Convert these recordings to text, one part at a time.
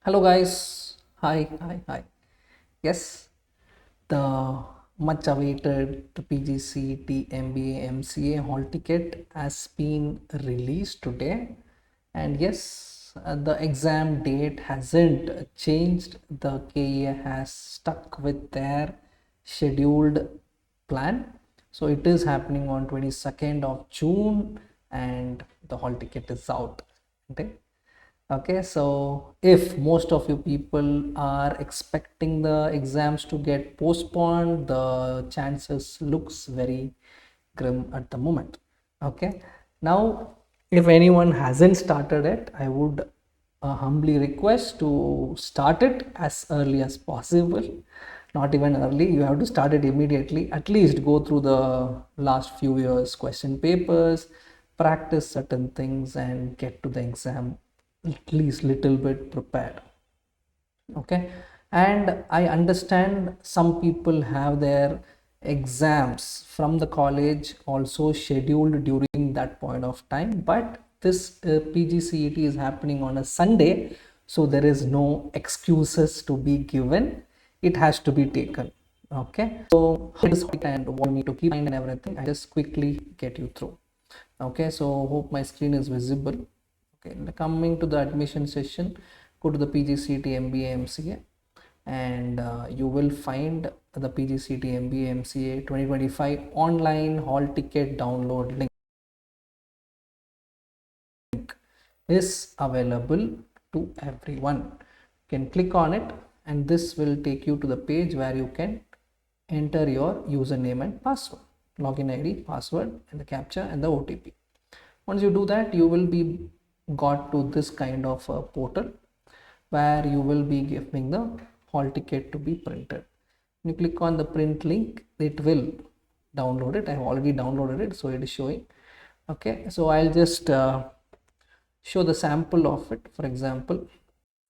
Hello guys, hi. Yes, the much awaited PGCET MBA MCA Hall ticket has been released today, and yes, the exam date hasn't changed. The KEA has stuck with their scheduled plan, so it is happening on 22nd of June, and the hall ticket is out. Okay. Okay, so if most of you people are expecting the exams to get postponed, the chances looks very grim at the moment. Okay, now if anyone hasn't started it, I would humbly request to start it as early as possible. Not even early, you have to start it immediately. At least go through the last few years question papers, practice certain things, and get to the exam at least little bit prepared. Okay, and I understand some people have their exams from the college also scheduled during that point of time, but this PGCET is happening on a Sunday, so there is no excuses to be given. It has to be taken. Okay, so how is it and what you need to keep in mind and everything, I just quickly get you through. Okay, so hope my screen is visible. Okay, coming to the admission session, go to the PGCET MBA MCA, and you will find the PGCET MBA MCA 2025 online hall ticket download link is available to everyone. You can click on it, and this will take you to the page where you can enter your username and password, login ID, password, and the captcha and the OTP. Once you do that, you will be got to this kind of a portal where you will be giving the hall ticket to be printed. When you click on the print link, it will download it. I have already downloaded it, so it is showing. Okay, so I'll just show the sample of it, for example.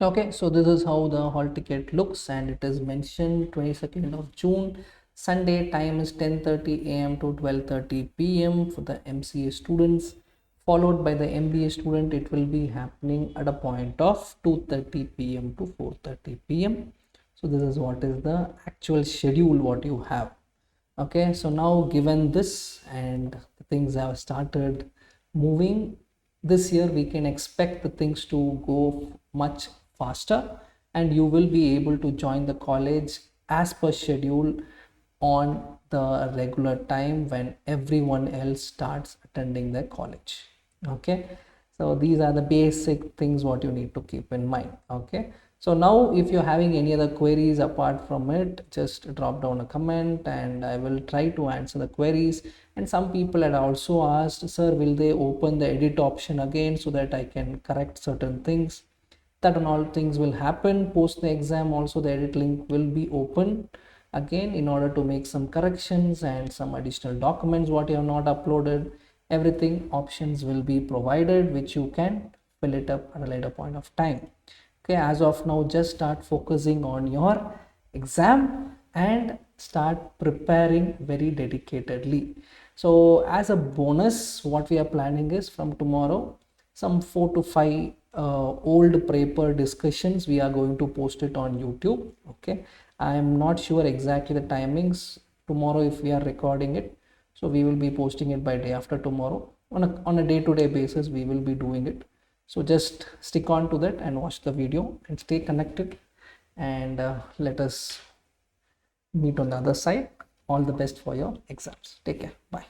Okay, so this is how the hall ticket looks, and it is mentioned 22nd of June, Sunday. Time is 10:30 a.m. to 12:30 p.m. for the MCA students, followed by the MBA student. It will be happening at a point of 2:30 p.m. to 4:30 p.m. So this is what is the actual schedule what you have. Okay, so now given this and things have started moving this year, we can expect the things to go much faster, and you will be able to join the college as per schedule on the regular time when everyone else starts attending the college. Okay, so these are the basic things what you need to keep in mind. Okay, so now if you're having any other queries apart from it, just drop down a comment and I will try to answer the queries. And some people had also asked, sir, will they open the edit option again so that I can correct certain things? That and all things will happen post the exam. Also the edit link will be open again in order to make some corrections and some additional documents what you have not uploaded. Everything options will be provided which you can fill it up at a later point of time. Okay, as of now, just start focusing on your exam and start preparing very dedicatedly. So as a bonus, what we are planning is from tomorrow, some 4 to 5 old paper discussions we are going to post it on YouTube. Okay, I am not sure exactly the timings tomorrow if we are recording it, so we will be posting it by day after tomorrow. On a day-to-day basis we will be doing it, so just stick on to that and watch the video and stay connected, and let us meet on the other side. All the best for your exams. Take care. Bye.